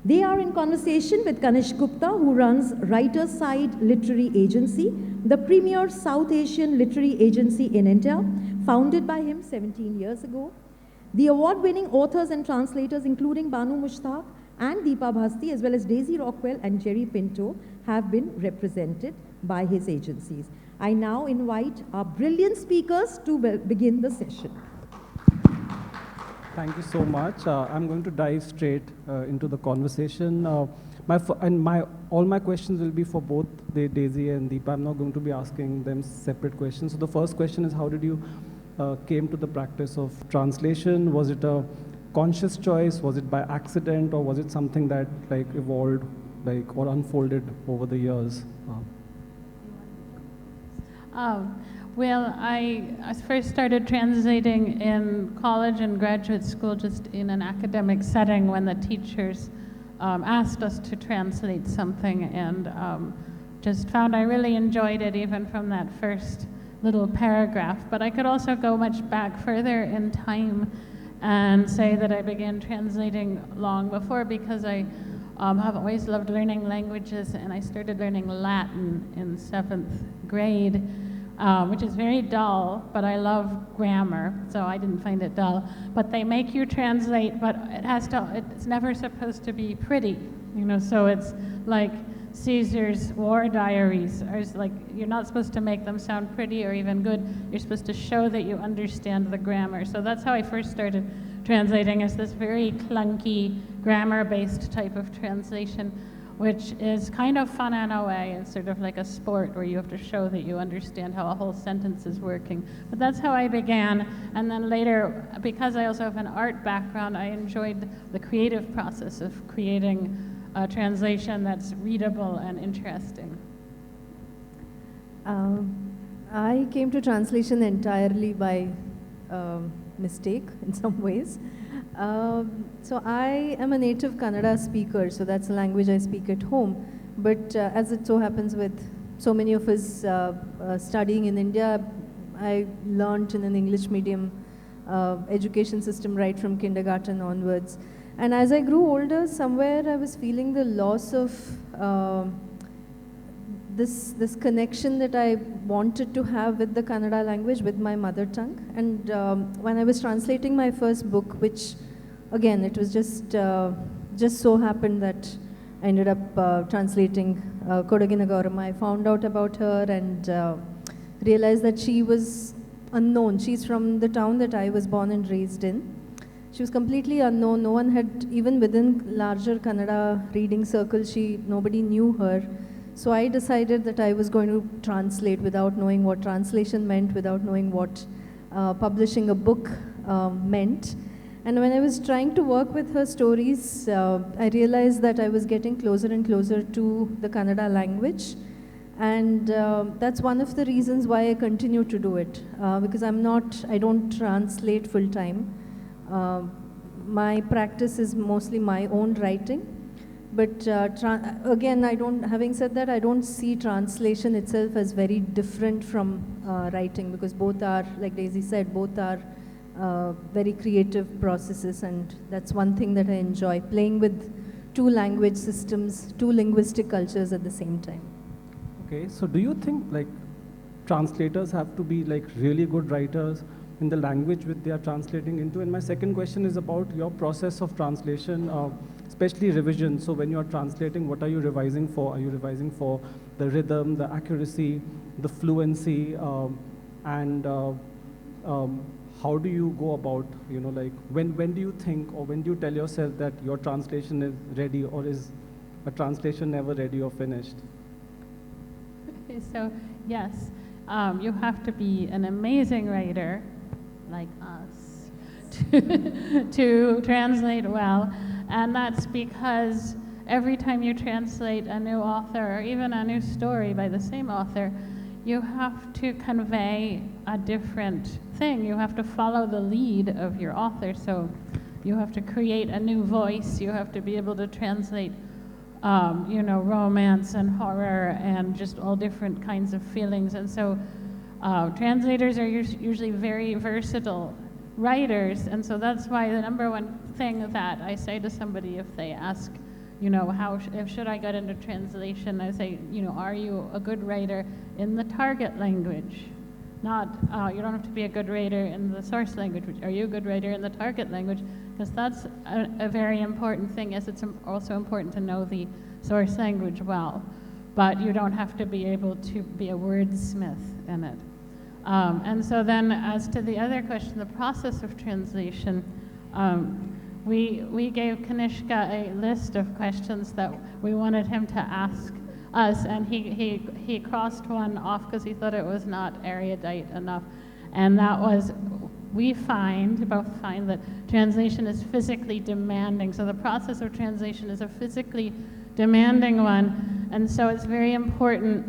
They are in conversation with Kanishka Gupta, who runs Writer's Side Literary Agency, the premier South Asian literary agency in India, founded by him 17 years ago. The award-winning authors and translators, including Banu Mushtaq and Deepa Bhasthi, as well as Daisy Rockwell and Jerry Pinto, have been represented by his agencies. I now invite our brilliant speakers to begin the session. Thank you so much. I'm going to dive straight into the conversation. All my questions will be for both Daisy and Deepa. I'm not going to be asking them separate questions. So the first question is, how did you came to the practice of translation? Was it a conscious choice? Was it by accident, or was it something that evolved or unfolded over the years? Well, I first started translating in college and graduate school, just in an academic setting, when the teachers asked us to translate something, and just found I really enjoyed it, even from that first little paragraph. But I could also go much back further in time and say that I began translating long before, because I have always loved learning languages, and I started learning Latin in 7th grade. Which is very dull, but I love grammar, so I didn't find it dull. But they make you translate, but it's never supposed to be pretty, so it's like Caesar's war diaries. It's like, you're not supposed to make them sound pretty or even good. You're supposed to show that you understand the grammar. So that's how I first started translating, as this very clunky, grammar-based type of translation, which is kind of fun in a way. It's sort of like a sport where you have to show that you understand how a whole sentence is working. But that's how I began. And then later, because I also have an art background, I enjoyed the creative process of creating a translation that's readable and interesting. I came to translation entirely by mistake in some ways. So I am a native Kannada speaker, so that's the language I speak at home. But as it so happens with so many of us studying in India, I learned in an English medium education system right from kindergarten onwards. And as I grew older, somewhere I was feeling the loss of this connection that I wanted to have with the Kannada language, with my mother tongue. And when I was translating my first book, which again, it was just so happened that I ended up translating Kodagina Gouramma. I found out about her and realized that she was unknown. She's from the town that I was born and raised in. She was completely unknown. No one had, even within larger Kannada reading circles, nobody knew her. So I decided that I was going to translate without knowing what translation meant, without knowing what publishing a book meant. And when I was trying to work with her stories, I realized that I was getting closer and closer to the Kannada language. And that's one of the reasons why I continue to do it, because I don't translate full time. My practice is mostly my own writing. But again, having said that, I don't see translation itself as very different from writing, because both are, like Daisy said, both are very creative processes, and that's one thing that I enjoy, playing with two language systems, two linguistic cultures at the same time. Okay, so do you think translators have to be really good writers in the language which they are translating into? And my second question is about your process of translation, especially revision. So when you are translating, what are you revising for? Are you revising for the rhythm, the accuracy, the fluency, and how do you go about, when do you think, or when do you tell yourself that your translation is ready, or is a translation never ready or finished? Okay, so yes, you have to be an amazing writer, like us, to translate well. And that's because every time you translate a new author, or even a new story by the same author, you have to convey a different thing. You have to follow the lead of your author. So you have to create a new voice. You have to be able to translate, romance and horror and just all different kinds of feelings. And so translators are usually very versatile writers. And so that's why the number one thing that I say to somebody if they ask you know, if should I get into translation, I say, you know, are you a good writer in the target language? Not, you don't have to be a good writer in the source language. Are you a good writer in the target language? Because that's a very important thing. Yes, it's also important to know the source language well, but you don't have to be able to be a wordsmith in it. And so then, as to the other question, the process of translation, we gave Kanishka a list of questions that we wanted him to ask us, and he crossed one off because he thought it was not erudite enough, and that was, we both find that translation is physically demanding. So the process of translation is a physically demanding one, and so it's very important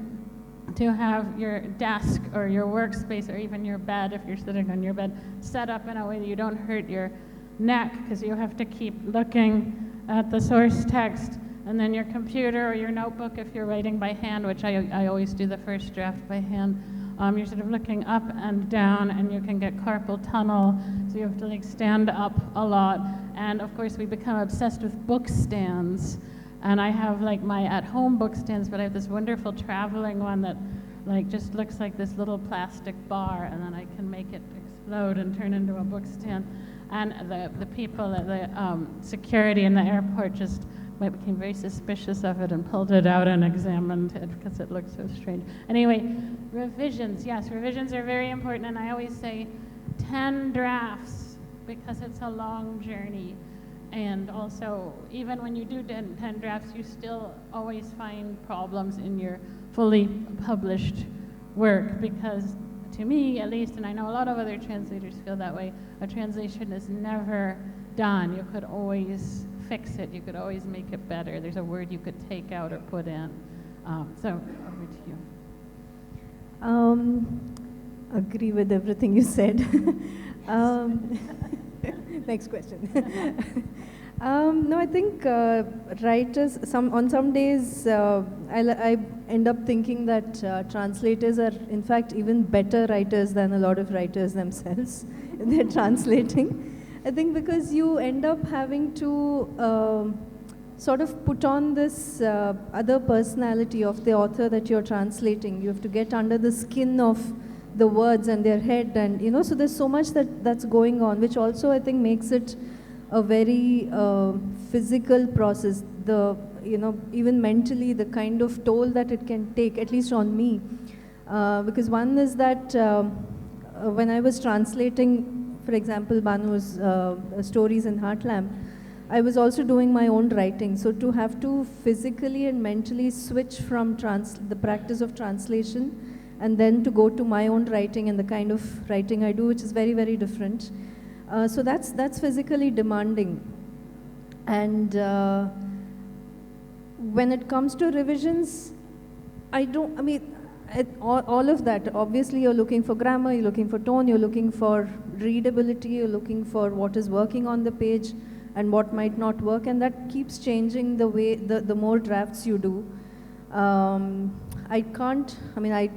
to have your desk or your workspace or even your bed, if you're sitting on your bed, set up in a way that you don't hurt your neck, because you have to keep looking at the source text, and then your computer or your notebook if you're writing by hand, which I always do the first draft by hand. You're sort of looking up and down, and you can get carpal tunnel, so you have to like stand up a lot. And of course we become obsessed with book stands, and I have like my at-home book stands, but I have this wonderful traveling one that like just looks like this little plastic bar, and then I can make it explode and turn into a book stand. And the people at the security in the airport just became very suspicious of it and pulled it out and examined it because it looked so strange. Anyway, revisions, yes, revisions are very important, and I always say 10 drafts because it's a long journey. And also, even when you do 10 drafts, you still always find problems in your fully published work, because to me, at least, and I know a lot of other translators feel that way, a translation is never done. You could always fix it. You could always make it better. There's a word you could take out or put in. So over to you. Agree with everything you said. Next question. No, I think writers, on some days, I end up thinking that translators are, in fact, even better writers than a lot of writers themselves. They're translating. I think because you end up having to sort of put on this other personality of the author that you're translating. You have to get under the skin of the words and their head, and you know, so there's so much that's going on, which also I think makes it a very physical process. Even mentally, the kind of toll that it can take, at least on me, because one is that when I was translating, for example, Banu's stories in Heartland, I was also doing my own writing. So to have to physically and mentally switch from the practice of translation and then to go to my own writing and the kind of writing I do, which is very, very different. So that's physically demanding. And when it comes to revisions, all of that, obviously you're looking for grammar, you're looking for tone, you're looking for readability, you're looking for what is working on the page and what might not work, and that keeps changing the way, the more drafts you do. I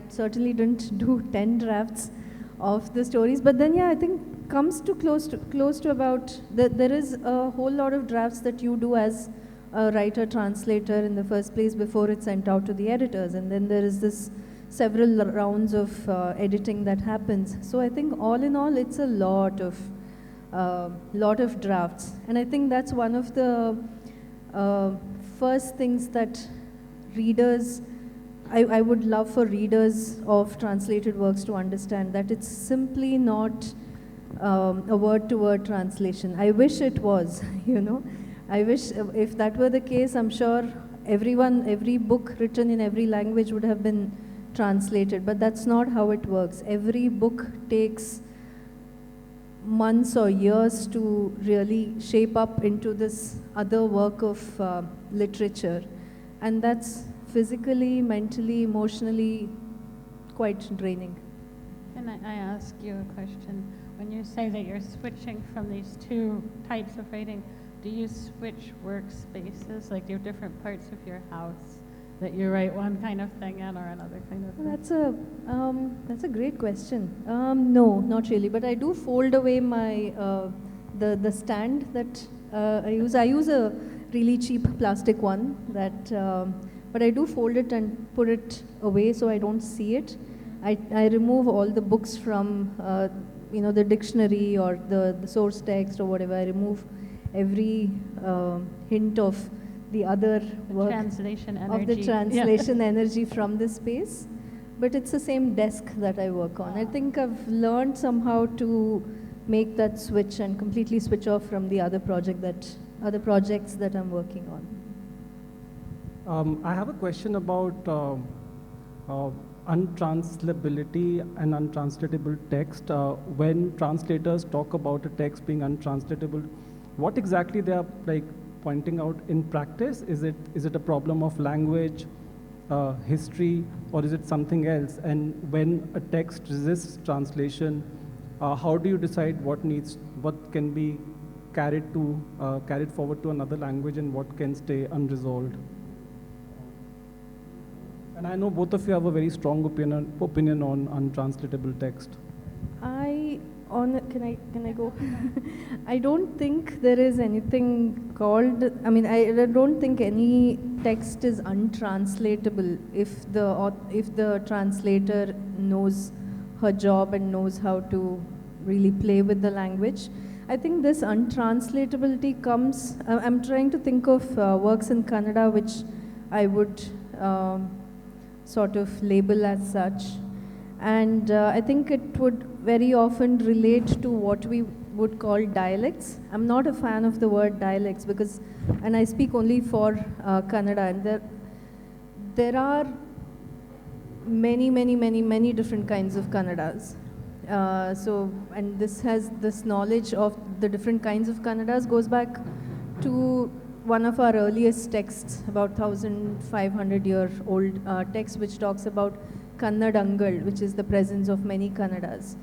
certainly didn't do 10 drafts of the stories, but then yeah, I think comes to close to about, there is a whole lot of drafts that you do as a writer translator in the first place before it's sent out to the editors, and then there is this several rounds of editing that happens. So I think all in all, it's a lot of drafts, and I think that's one of the first things that readers, I would love for readers of translated works to understand, that it's simply not a word-to-word translation. I wish it was, you know. I wish if that were the case, I'm sure every book written in every language would have been translated, but that's not how it works. Every book takes months or years to really shape up into this other work of literature, and that's physically, mentally, emotionally quite draining. Can I ask you a question? When you say that you're switching from these two types of writing, do you switch workspaces? Like, do you have different parts of your house that you write one kind of thing in or another kind of thing? That's a great question. No, not really, but I do fold away my the stand that I use. I use a really cheap plastic one that, but I do fold it and put it away so I don't see it. I remove all the books from, the dictionary or the source text or whatever. I remove every hint of the other work, translation of energy. the translation energy from this space. But it's the same desk that I work on. I think I've learned somehow to make that switch and completely switch off from the other projects that I'm working on. I have a question about untranslatability and untranslatable text. When translators talk about a text being untranslatable, what exactly they are like pointing out in practice? Is it a problem of language, history, or is it something else? And when a text resists translation, how do you decide what can be carried forward to another language and what can stay unresolved? And I know both of you have a very strong opinion on untranslatable text. Can I go? I don't think there is anything called, I don't think any text is untranslatable if the translator knows her job and knows how to really play with the language. I think this untranslatability comes, I'm trying to think of works in Kannada which I would sort of label as such. And I think it would very often relate to what we would call dialects. I'm not a fan of the word dialects and I speak only for Kannada, and there are many different kinds of Kannadas. And this knowledge of the different kinds of Kannadas goes back to one of our earliest texts, about 1,500-year-old text, which talks about Kannadangal, which is the presence of many Kannadas.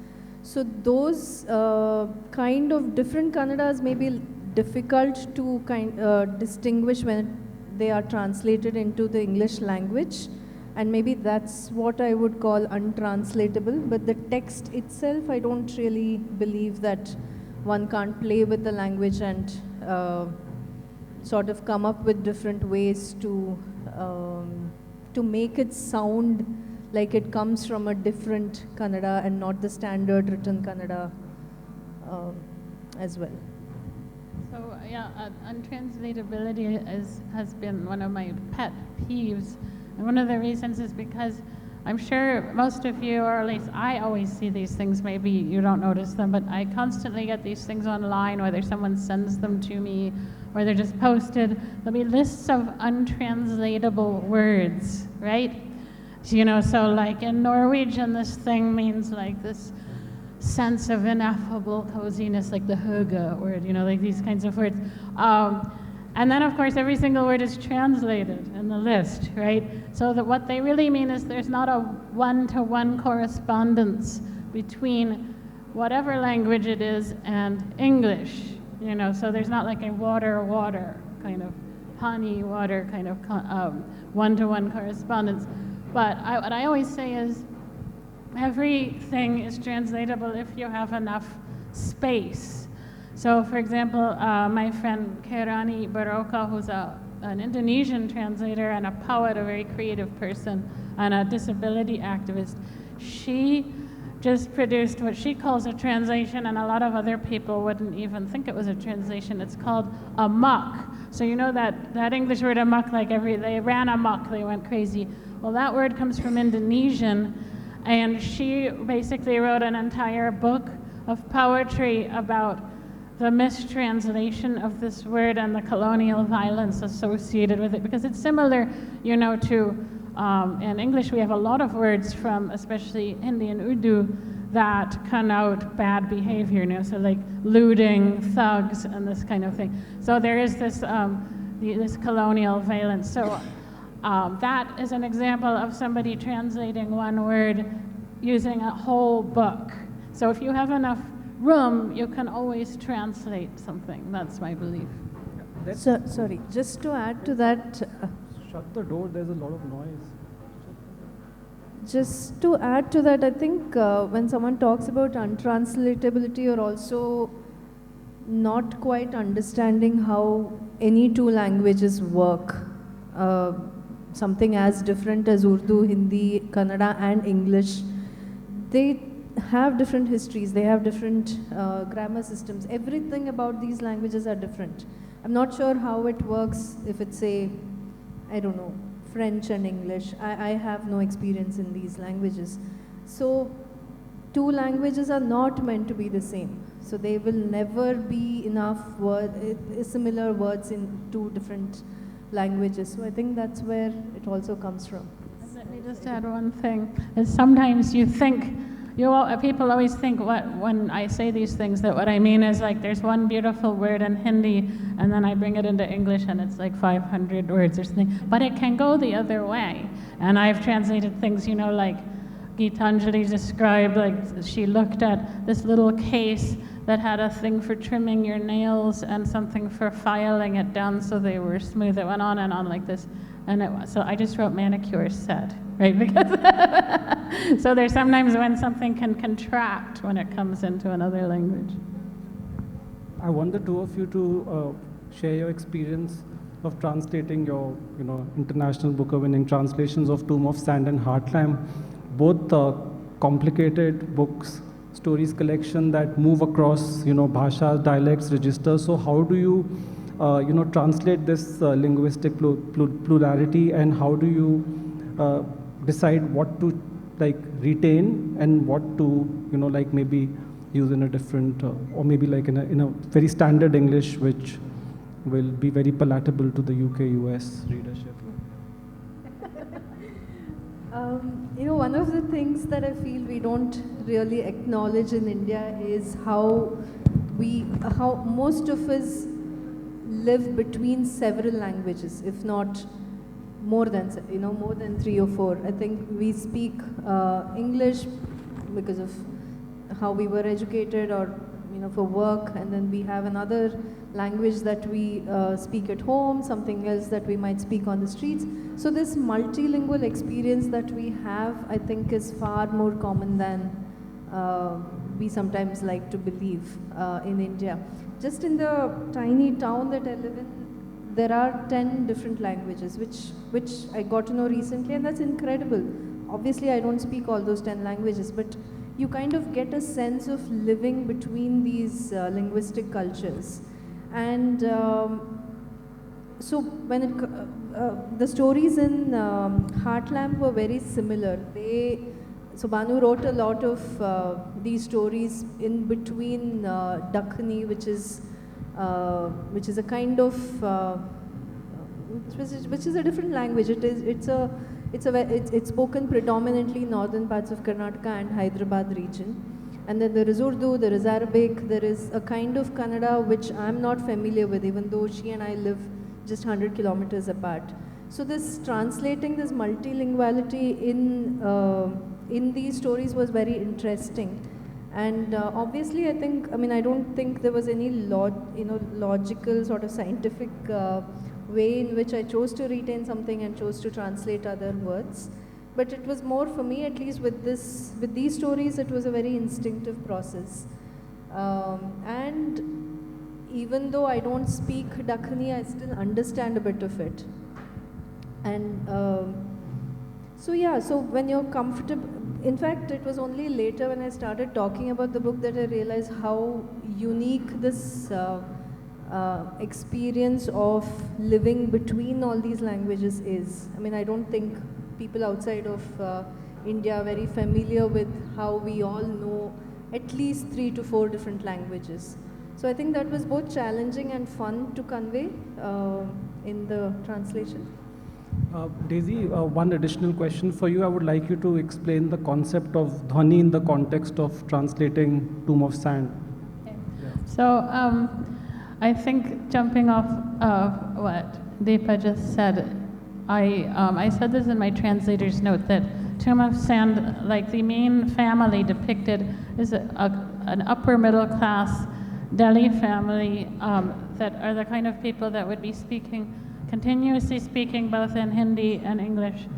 So those kind of different Kannadas may be difficult to distinguish when they are translated into the English language, and maybe that's what I would call untranslatable. But the text itself, I don't really believe that one can't play with the language and sort of come up with different ways to make it sound like it comes from a different Kannada and not the standard written Kannada as well. So yeah, untranslatability has been one of my pet peeves. And one of the reasons is because I'm sure most of you, or at least I always see these things, maybe you don't notice them, but I constantly get these things online, whether someone sends them to me or they're just posted. There'll be lists of untranslatable words, right? So like in Norwegian, this thing means like this sense of ineffable coziness, like the hygge word, like these kinds of words. And then, of course, every single word is translated in the list, right? So that what they really mean is there's not a one-to-one correspondence between whatever language it is and English, So there's not like a water kind of honey water kind of one-to-one correspondence. But what I always say is everything is translatable if you have enough space. So, for example, my friend Kirani Baroka, who's an Indonesian translator and a poet, a very creative person, and a disability activist, she just produced what she calls a translation, and a lot of other people wouldn't even think it was a translation. It's called amok. So that English word amok, they ran amok, they went crazy. Well, that word comes from Indonesian, and she basically wrote an entire book of poetry about the mistranslation of this word and the colonial violence associated with it, because it's similar, to in English we have a lot of words from especially Hindi and Urdu that connote bad behavior, so like looting, thugs, and this kind of thing. So there is this colonial violence. So that is an example of somebody translating one word using a whole book. So if you have enough room, you can always translate something. That's my belief. Sorry, just to add to that. Shut the door, there's a lot of noise. Just to add to that, I think when someone talks about untranslatability, you're also not quite understanding how any two languages work. Something as different as Urdu, Hindi, Kannada and English, they have different histories, they have different grammar systems. Everything about these languages are different. I'm not sure how it works if it's I don't know, French and English. I have no experience in these languages. So two languages are not meant to be the same. So they will never be enough similar words in two different languages. So I think that's where it also comes from. Let me just add one thing. Is sometimes you think, people always think when I say these things that what I mean is like there's one beautiful word in Hindi and then I bring it into English and it's like 500 words or something. But it can go the other way. And I've translated things, like Geetanjali described, like she looked at this little case that had a thing for trimming your nails and something for filing it down so they were smooth. It went on and on like this. So I just wrote manicure set, right? Because so there's sometimes when something can contract when it comes into another language. I want the two of you to share your experience of translating your, international Booker-winning translations of Tomb of Sand and Heartland, both complicated books, stories collection that move across, bhashas, dialects, registers. So how do you, translate this linguistic plurality, and how do you decide what to retain and what to, maybe use in a different, or maybe in a very standard English, which will be very palatable to the UK-US readership? One of the things that I feel we don't really acknowledge in India is how most of us live between several languages, if not more than 3 or 4. I think we speak English because of how we were educated or for work, and then we have another language that we speak at home, something else that we might speak on the streets. So this multilingual experience that we have, I think, is far more common than we sometimes like to believe in India. Just in the tiny town that I live in, there are 10 different languages, which I got to know recently, and that's incredible. Obviously, I don't speak all those 10 languages, but you kind of get a sense of living between these linguistic cultures. And so when the stories in Heartland were very similar. So Banu wrote a lot of these stories in between Dakhani, which is a kind of which is a different language. It's spoken predominantly in northern parts of Karnataka and Hyderabad region. And then there is Urdu, there is Arabic, there is a kind of Kannada which I'm not familiar with, even though she and I live just 100 kilometers apart. So this translating this multilinguality in these stories was very interesting. And obviously, I don't think there was any logical sort of scientific way in which I chose to retain something and chose to translate other words. But it was more, for me at least, with these stories, it was a very instinctive process. And even though I don't speak Dakhani, I still understand a bit of it. And so when you're comfortable, in fact, it was only later when I started talking about the book that I realized how unique this experience of living between all these languages is. I don't think people outside of India are very familiar with how we all know at least 3 to 4 different languages. So I think that was both challenging and fun to convey in the translation. Daisy, one additional question for you. I would like you to explain the concept of dhwani in the context of translating Tomb of Sand. Okay. Yeah. So I think jumping off of what Deepa just said, I said this in my translator's note that Tomb of Sand, like the main family depicted, is an upper middle class Delhi family that are the kind of people that would be continuously speaking both in Hindi and English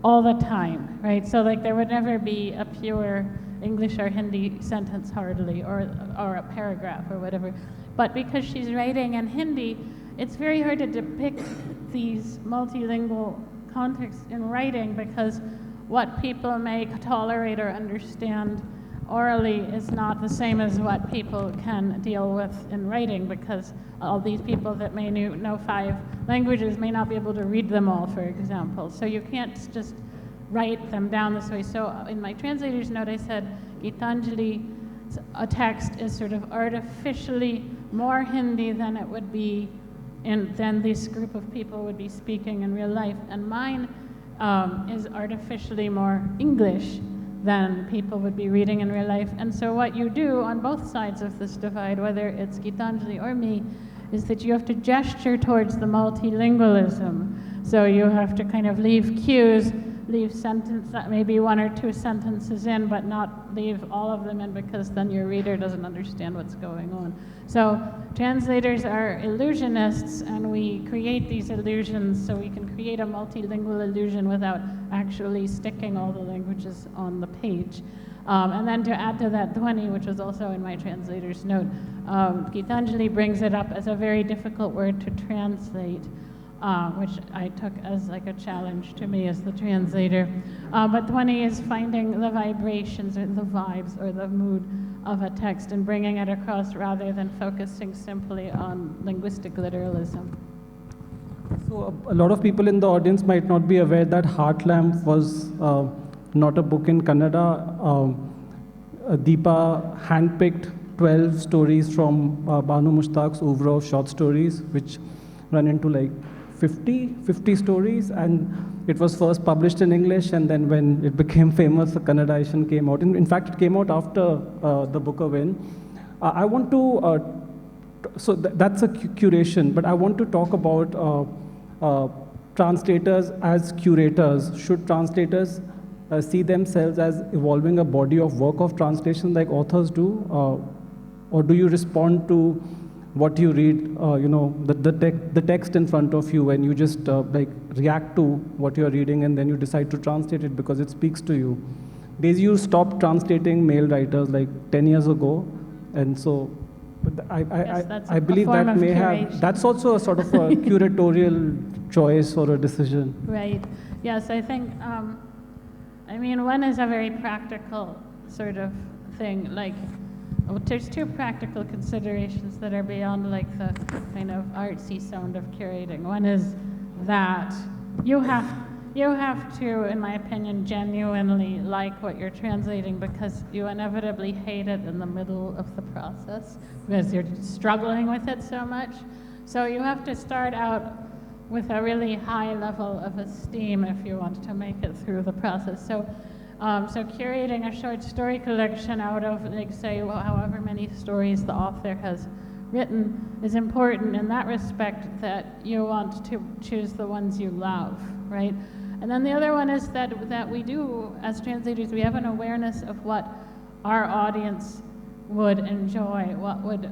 all the time, right? So like there would never be a pure English or Hindi sentence hardly, or a paragraph or whatever. But because she's writing in Hindi, it's very hard to depict these multilingual contexts in writing, because what people may tolerate or understand orally is not the same as what people can deal with in writing, because all these people that may know 5 languages may not be able to read them all, for example. So you can't just write them down this way. So in my translator's note, I said Geetanjali, a text is sort of artificially more Hindi than it would be than this group of people would be speaking in real life. And mine is artificially more English than people would be reading in real life. And so what you do on both sides of this divide, whether it's Geetanjali or me, is that you have to gesture towards the multilingualism. So you have to kind of leave cues, leave maybe 1 or 2 sentences in, but not leave all of them in, because then your reader doesn't understand what's going on. So translators are illusionists, and we create these illusions so we can create a multilingual illusion without actually sticking all the languages on the page. And then to add to that, Dhwani, which was also in my translator's note, Geetanjali brings it up as a very difficult word to translate, which I took as like a challenge to me as the translator. But Dhwani is finding the vibrations or the vibes or the mood of a text and bringing it across rather than focusing simply on linguistic literalism. So a lot of people in the audience might not be aware that Heart Lamp was not a book in Kannada. Deepa handpicked 12 stories from Banu Mushtaq's oeuvre of short stories, which run into like 50 stories, and it was first published in English, and then when it became famous, the Kannadization came out. In fact, it came out after the Booker win. I want to, so that's a curation, but I want to talk about translators as curators. Should translators see themselves as evolving a body of work of translation like authors do? Or do you respond to what you read, the text in front of you, and you just like react to what you're reading, and then you decide to translate it because it speaks to you? Daisy, you stopped translating male writers like 10 years ago, and so I believe that may have, that's also a sort of a curatorial choice or a decision. Right, yes, I think, I mean, one is a very practical sort of thing, like, there's 2 practical considerations that are beyond like the kind of artsy sound of curating. One is that you have to, in my opinion, genuinely like what you're translating, because you inevitably hate it in the middle of the process because you're struggling with it so much. So you have to start out with a really high level of esteem if you want to make it through the process. So curating a short story collection out of, like, say, however many stories the author has written is important in that respect, that you want to choose the ones you love, right? And then the other one is that we do, as translators, we have an awareness of what our audience would enjoy, what would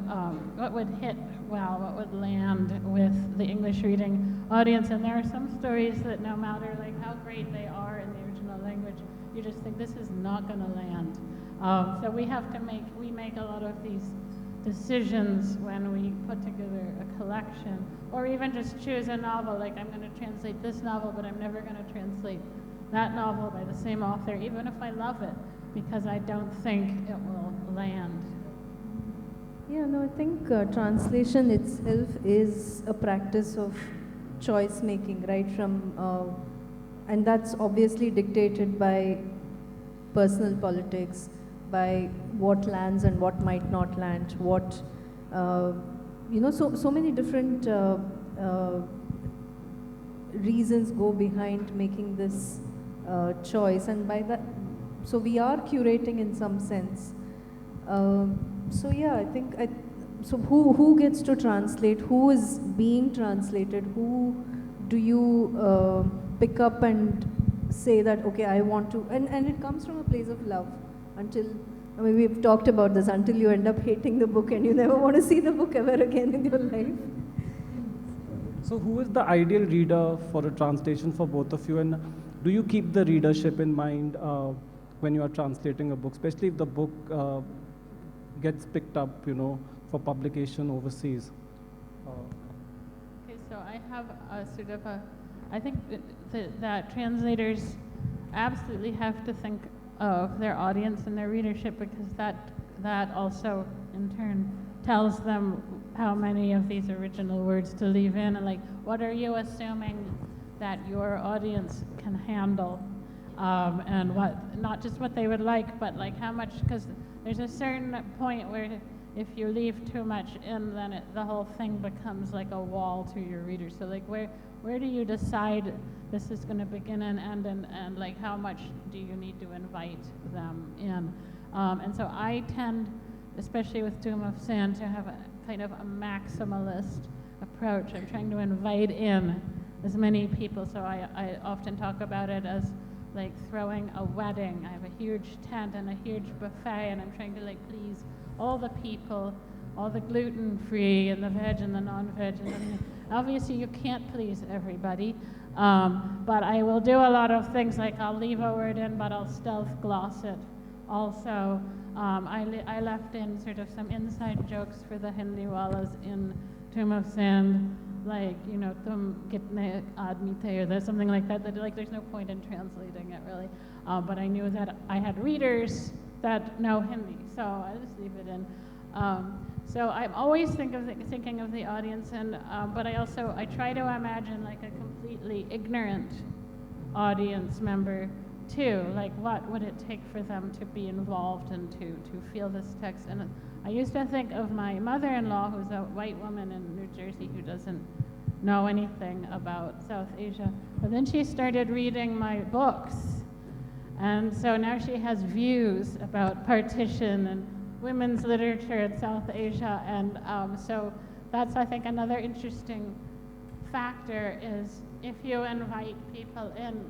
hit well, what would land with the English reading audience. And there are some stories that, no matter like how great they are in the original language, you just think this is not going to land. So we make a lot of these decisions when we put together a collection, or even just choose a novel, like I'm going to translate this novel, but I'm never going to translate that novel by the same author, even if I love it, because I don't think it will land. Yeah, no, I think translation itself is a practice of choice making, right? And that's obviously dictated by personal politics, by what lands and what might not land, so many different reasons go behind making this choice, and by that, so we are curating in some sense. So yeah, I think, so who gets to translate, who is being translated, who do you pick up and say that, okay, I want to, and it comes from a place of love until, I mean, we've talked about this, until you end up hating the book and you never want to see the book ever again in your life. So who is the ideal reader for a translation for both of you, and do you keep the readership in mind when you are translating a book, especially if the book gets picked up, for publication overseas. Okay, so I have a sort of a, I think that translators absolutely have to think of their audience and their readership, because that also in turn tells them how many of these original words to leave in, and like, what are you assuming that your audience can handle, and what, not just what they would like, but like how much, because there's a certain point where if you leave too much in, then the whole thing becomes like a wall to your reader. So like, where do you decide this is going to begin and end, and like how much do you need to invite them in? And so I tend, especially with Doom of Sand, to have a kind of a maximalist approach. I'm trying to invite in as many people. So I often talk about it as like throwing a wedding. I have a huge tent and a huge buffet, and I'm trying to like please all the people, all the gluten-free and the veg and the non-veg and everything. Obviously you can't please everybody, but I will do a lot of things, like I'll leave a word in, but I'll stealth gloss it. Also, I left in sort of some inside jokes for the Hindiwalas in Tomb of Sand, like, you know, tum kitne aadmi the, or there's something like that, like there's no point in translating it really. But I knew that I had readers that know Hindi, so I just leave it in. So I'm always thinking of the audience, and but I try to imagine like a completely ignorant audience member too. Like, what would it take for them to be involved and to feel this text? And I used to think of my mother-in-law, who's a white woman in New Jersey who doesn't know anything about South Asia. But then she started reading my books, and so now she has views about partition and women's literature in South Asia, and so that's, I think, another interesting factor is if you invite people in,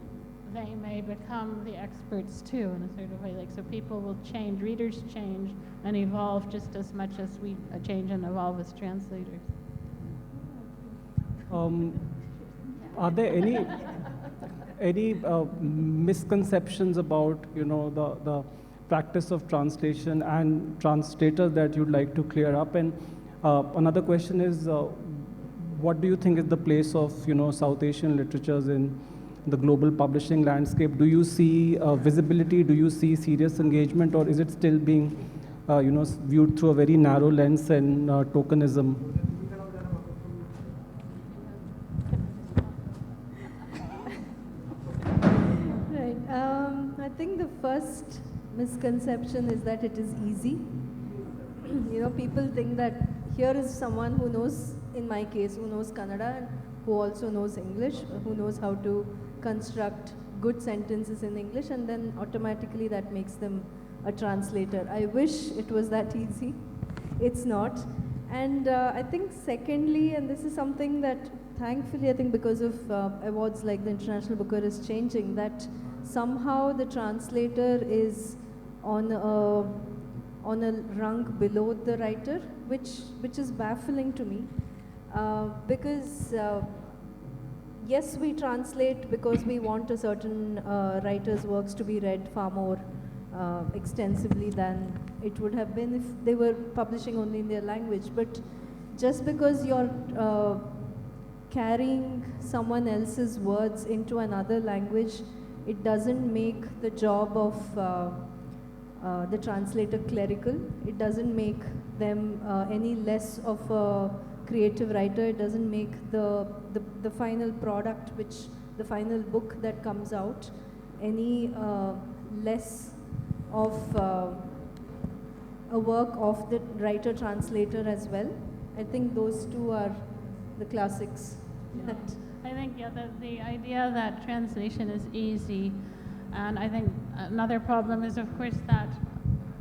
they may become the experts too, in a sort of way. Like, so people will change, readers change and evolve just as much as we change and evolve as translators. Are there any misconceptions about, you know, the practice of translation and translators that you'd like to clear up? And another question is, what do you think is the place of, you know, South Asian literatures in the global publishing landscape? Do you see visibility? Do you see serious engagement, or is it still being, you know, viewed through a very narrow lens and tokenism? Right. I think the first misconception is that it is easy. You know, people think that here is someone who knows, in my case, who knows Kannada and who also knows English, who knows how to construct good sentences in English, and then automatically that makes them a translator. I wish it was that easy. It's not. And I think secondly, and this is something that thankfully I think because of awards like the International Booker is changing, that somehow the translator is on a rung below the writer, which is baffling to me, because yes, we translate because we want a certain writer's works to be read far more extensively than it would have been if they were publishing only in their language. But just because you're carrying someone else's words into another language, it doesn't make the job of the translator clerical. It doesn't make them any less of a creative writer. It doesn't make the final product, the final book that comes out, any less of a work of the writer-translator as well. I think those two are the classics. Yeah. I think, yeah, the idea that translation is easy, and I think another problem is, of course, that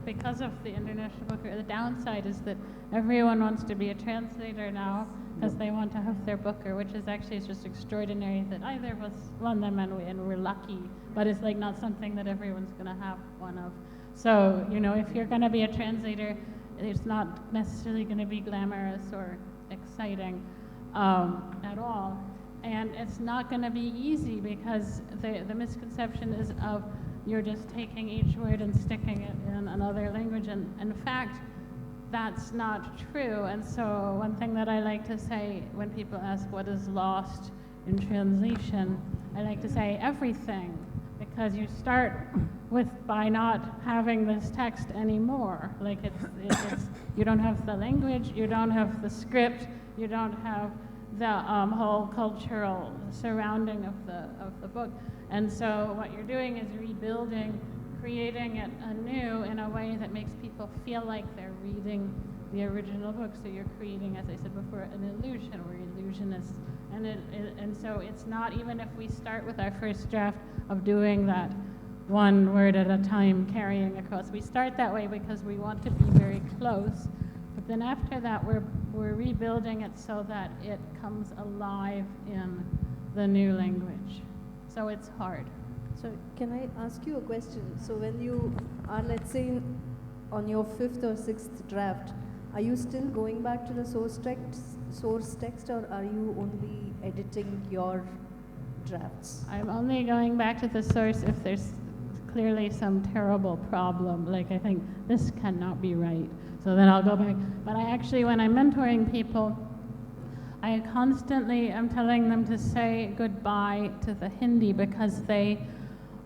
because of the International Booker, the downside is that everyone wants to be a translator now because they want to have their Booker, which is actually just extraordinary that either of us won them and we're lucky, but it's like not something that everyone's going to have one of. So, you know, if you're going to be a translator, it's not necessarily going to be glamorous or exciting at all. And it's not going to be easy because the misconception is of you're just taking each word and sticking it in another language. And in fact, that's not true. And so one thing that I like to say when people ask what is lost in translation, I like to say everything, because you start with by not having this text anymore. Like it's you don't have the language, you don't have the script, you don't have the whole cultural surrounding of the book. And so what you're doing is rebuilding, creating it anew in a way that makes people feel like they're reading the original book. So you're creating, as I said before, an illusion. We're illusionists. And so it's not, even if we start with our first draft of doing that one word at a time, carrying across. We start that way because we want to be very close. But then after that, we're rebuilding it so that it comes alive in the new language. So it's hard. So can I ask you a question? So when you are, let's say, on your 5th or 6th draft, are you still going back to the source text, or are you only editing your drafts? I'm only going back to the source if there's clearly some terrible problem, like I think this cannot be right. So then I'll go back. But I actually, when I'm mentoring people, I constantly am telling them to say goodbye to the Hindi, because they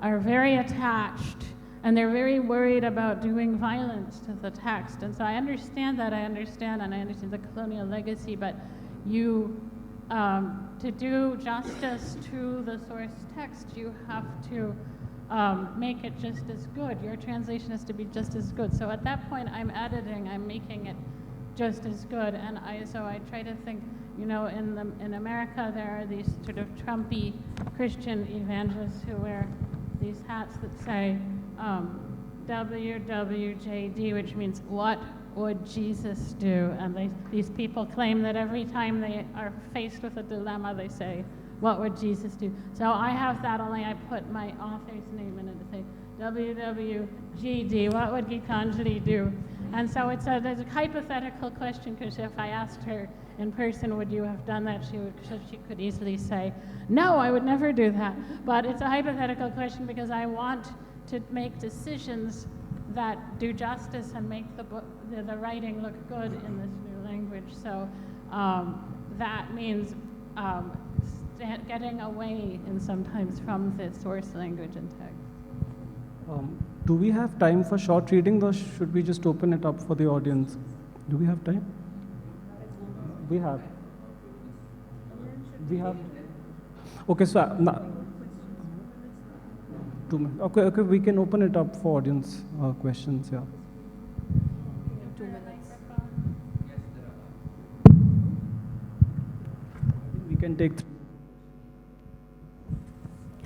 are very attached and they're very worried about doing violence to the text. And so I understand that, and I understand the colonial legacy, but you, to do justice to the source text, you have to make it just as good. Your translation has to be just as good. So at that point, I'm editing, I'm making it just as good. And so I try to think, you know, in America, there are these sort of Trumpy Christian evangelists who wear these hats that say WWJD, which means what would Jesus do? And these people claim that every time they are faced with a dilemma, they say, what would Jesus do? So I have that, only I put my author's name in it to say WWGD, what would Geetanjali do? And so there's a hypothetical question, because if I asked her in person, would you have done that, she could easily say, no, I would never do that. But it's a hypothetical question because I want to make decisions that do justice and make the writing look good in this new language. So that means getting away sometimes from the source language and text. Do we have time for short reading, or should we just open it up for the audience? Do we have time? We have. Okay, so 2 minutes. Okay, we can open it up for audience questions. Yeah. 2 minutes. We can take.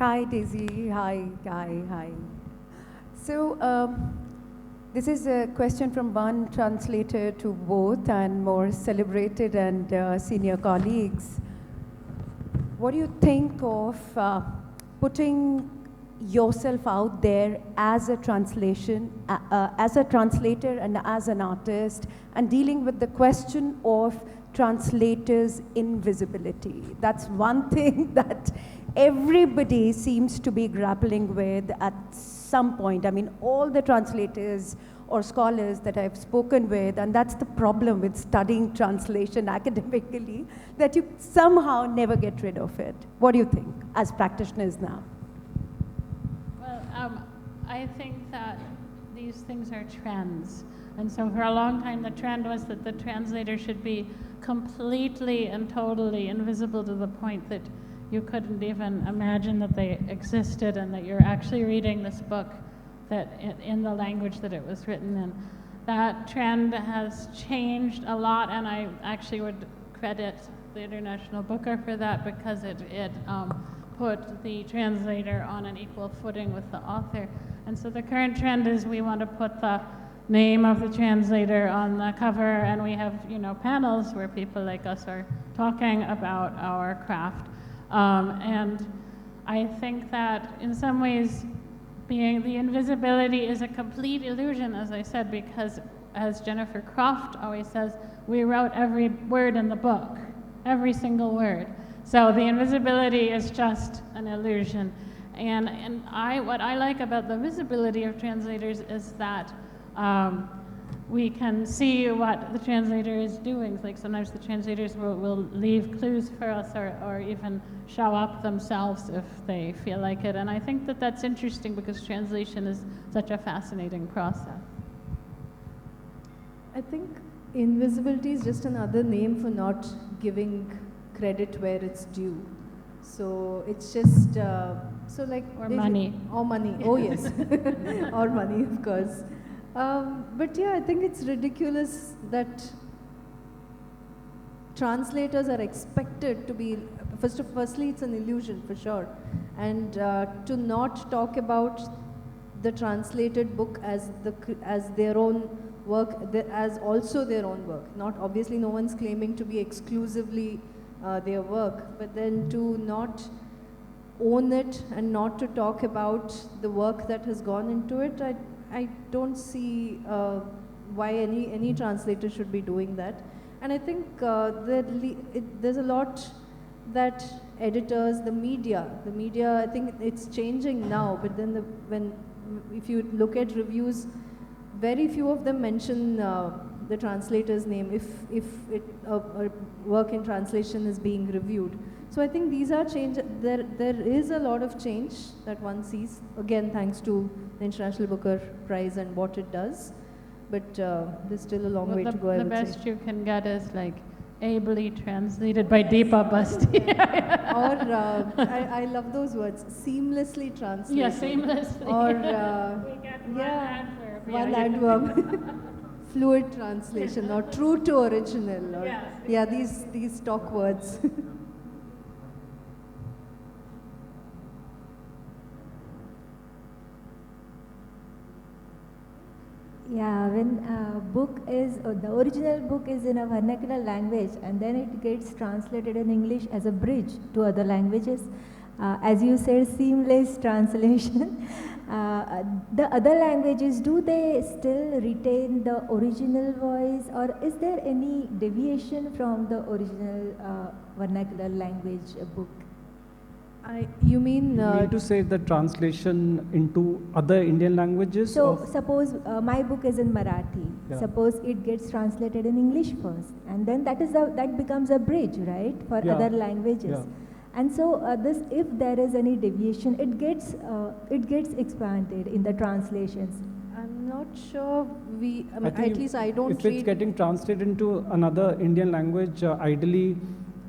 Hi, Daisy. Hi. So, this is a question from one translator to both and more celebrated and senior colleagues. What do you think of putting yourself out there as a as a translator and as an artist, and dealing with the question of translators' invisibility? That's one thing that everybody seems to be grappling with at some point. I mean, all the translators or scholars that I've spoken with, and that's the problem with studying translation academically, that you somehow never get rid of it. What do you think, as practitioners now? Well, I think that these things are trends. And so for a long time, the trend was that the translator should be completely and totally invisible to the point that you couldn't even imagine that they existed and that you're actually reading this book that in the language that it was written in. That trend has changed a lot, and I actually would credit the International Booker for that, because it put the translator on an equal footing with the author. And so the current trend is we want to put the name of the translator on the cover, and we have, you know, panels where people like us are talking about our craft. And I think that in some ways the invisibility is a complete illusion, as I said, because as Jennifer Croft always says, we wrote every word in the book, every single word. So the invisibility is just an illusion. And what I like about the visibility of translators is that we can see what the translator is doing. Like sometimes the translators will leave clues for us or even show up themselves if they feel like it. And I think that that's interesting because translation is such a fascinating process. I think invisibility is just another name for not giving credit where it's due. So it's just, so like... Or money. Or money, oh yes. Or money, of course. But yeah, I think it's ridiculous that translators are expected to be, firstly it's an illusion for sure, and to not talk about the translated book as their own work, as also their own work. Not obviously no one's claiming to be exclusively their work, but then to not own it and not to talk about the work that has gone into it, I don't see why any translator should be doing that. And I think there's a lot that editors, the media, I think it's changing now, but then if you look at reviews, very few of them mention the translator's name if a work in translation is being reviewed. So I think these are change. There is a lot of change that one sees. Again, thanks to the International Booker Prize and what it does. But there's still a long way to go. The best you can get is like ably translated by Deepa Bhasthi. Or I love those words, seamlessly translated. Yeah, seamlessly. Or we get one adverb. Fluid translation or true to original. Or, yes. Yeah, these stock words. Yeah, when a book is, the original book is in a vernacular language and then it gets translated in English as a bridge to other languages. As you said, seamless translation. The other languages, do they still retain the original voice or is there any deviation from the original vernacular language book? You mean to say the translation into other Indian languages? So suppose my book is in Marathi. Yeah. Suppose it gets translated in English first, and then that becomes a bridge, right, for Yeah. other languages. Yeah. And so if there is any deviation, it gets expanded in the translations. I'm not sure at least I don't If it's getting translated into another Indian language, ideally,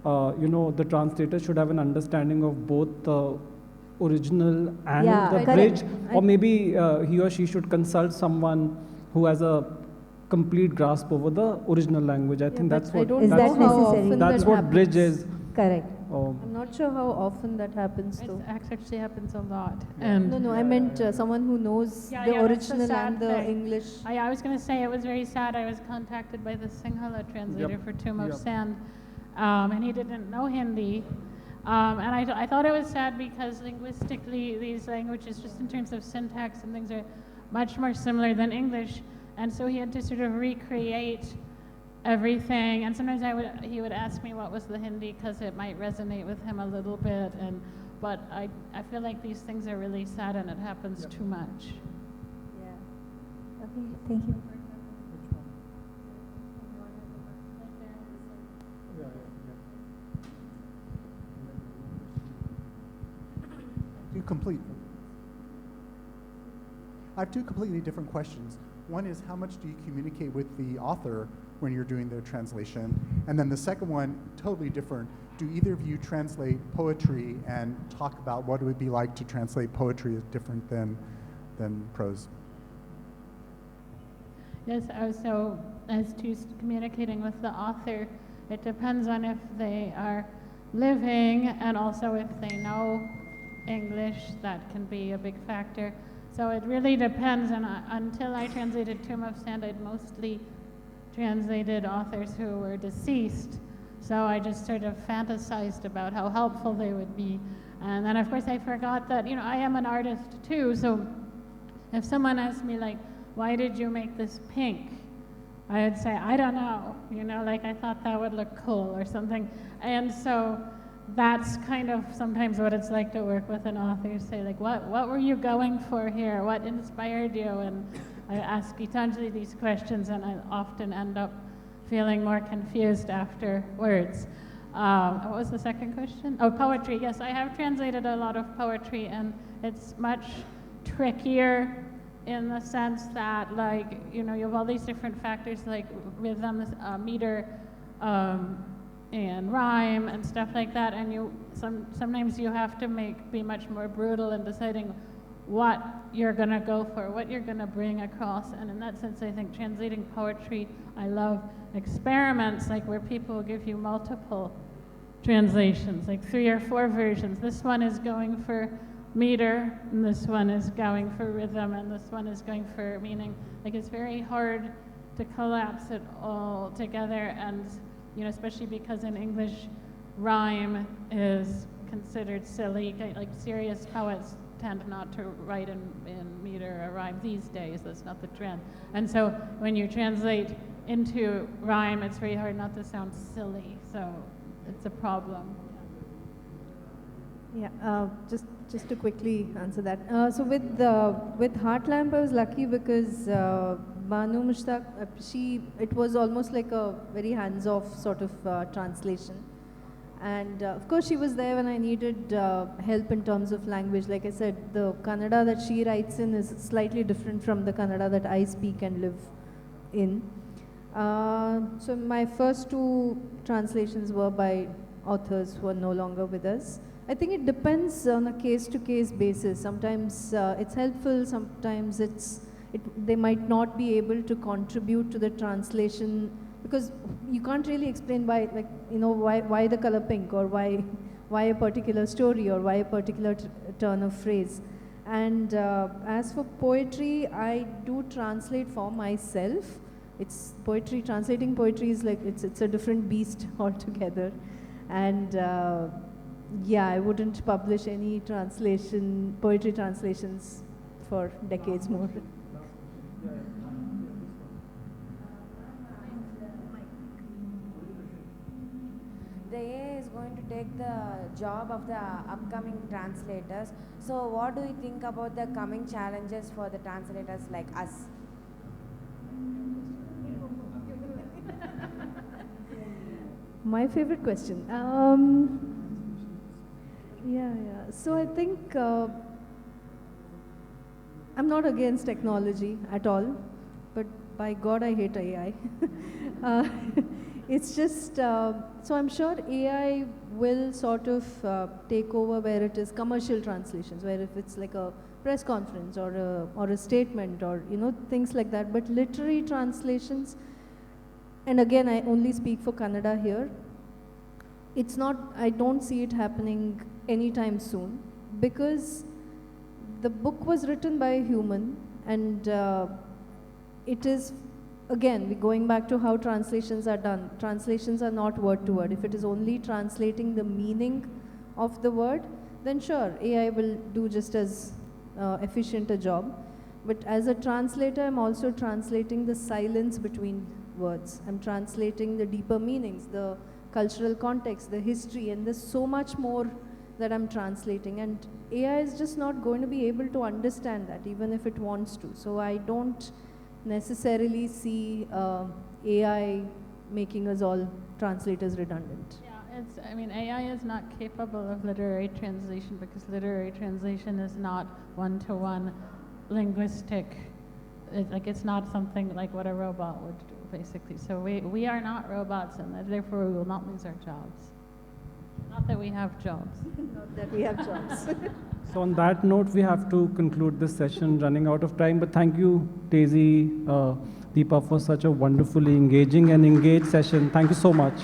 the translator should have an understanding of both the original and the bridge, or maybe he or she should consult someone who has a complete grasp over the original language. I think that's what is that necessary? That's what bridge is. Correct. I'm not sure how often that happens though. It actually happens a lot. No, I meant someone who knows the original and the English. I was going to say it was very sad. I was contacted by the Sinhala translator for Tomb of Sand, and he didn't know Hindi. And I thought it was sad because linguistically these languages, just in terms of syntax and things, are much more similar than English. And so he had to sort of recreate everything. And sometimes he would ask me what was the Hindi because it might resonate with him a little bit. But I feel like these things are really sad and it happens too much. Yeah. Okay, thank you. I have two completely different questions. One is, how much do you communicate with the author when you're doing their translation? And then the second one, totally different. Do either of you translate poetry and talk about what it would be like to translate poetry as different than prose? Yes, so as to communicating with the author, it depends on if they are living and also if they know English. That can be a big factor. So it really depends, and until I translated Tomb of Sand, I'd mostly translated authors who were deceased. So I just sort of fantasized about how helpful they would be. And then of course I forgot that, I am an artist too, so if someone asked me like, why did you make this pink? I would say, I don't know, like I thought that would look cool or something. And so that's kind of sometimes what it's like to work with an author. Say like, what were you going for here? What inspired you? I ask Geetanjali these questions, and I often end up feeling more confused afterwards. What was the second question? Oh, poetry. Yes, I have translated a lot of poetry, and it's much trickier in the sense that, like, you know, you have all these different factors like rhythm, meter, and rhyme and stuff like that, and sometimes you have to be much more brutal in deciding what you're going to go for, what you're going to bring across. And in that sense, I think translating poetry, I love experiments like where people give you multiple translations, like 3 or 4 versions. This one is going for meter, and this one is going for rhythm, and this one is going for meaning. Like, it's very hard to collapse it all together, and, you know, especially because in English, rhyme is considered silly. Like, serious poets tend not to write in meter or rhyme these days. That's not the trend. And so when you translate into rhyme, it's very hard not to sound silly. So it's a problem. Yeah, just to quickly answer that. So with Heartlamp, I was lucky because Banu Mushtaq, it was almost like a very hands-off sort of translation. And of course, she was there when I needed help in terms of language. Like I said, the Kannada that she writes in is slightly different from the Kannada that I speak and live in. So my first 2 translations were by authors who are no longer with us. I think it depends on a case-to-case basis. Sometimes it's helpful, sometimes they might not be able to contribute to the translation, because you can't really explain why, like, you know, why the color pink, or why a particular story, or why a particular turn of phrase. And as for poetry, I do translate for myself. It's poetry, translating poetry is like, it's a different beast altogether. And yeah, I wouldn't publish any poetry translations for decades more. The AI is going to take the job of the upcoming translators. So what do you think about the coming challenges for the translators like us? My favorite question. Yeah. So I think I'm not against technology at all, but by God, I hate AI. It's just, so I'm sure AI will sort of take over where it is commercial translations, where if it's like a press conference or a statement, or, you know, things like that. But literary translations, and again, I only speak for Kannada here, it's not, I don't see it happening anytime soon, because the book was written by a human, and it is, again, we're going back to how translations are done. Translations are not word to word. If it is only translating the meaning of the word, then sure, AI will do just as efficient a job. But as a translator, I'm also translating the silence between words. I'm translating the deeper meanings, the cultural context, the history, and there's so much more that I'm translating. And AI is just not going to be able to understand that, even if it wants to. So I don't necessarily see AI making us all translators redundant. Yeah, I mean, AI is not capable of literary translation, because literary translation is not one-to-one linguistic. It's not something like what a robot would do, basically. So we are not robots, and therefore we will not lose our jobs. Not that we have jobs. Not that we have jobs. So on that note, we have to conclude this session, running out of time. But thank you, Daisy, Deepa, for such a wonderfully engaging and engaged session. Thank you so much.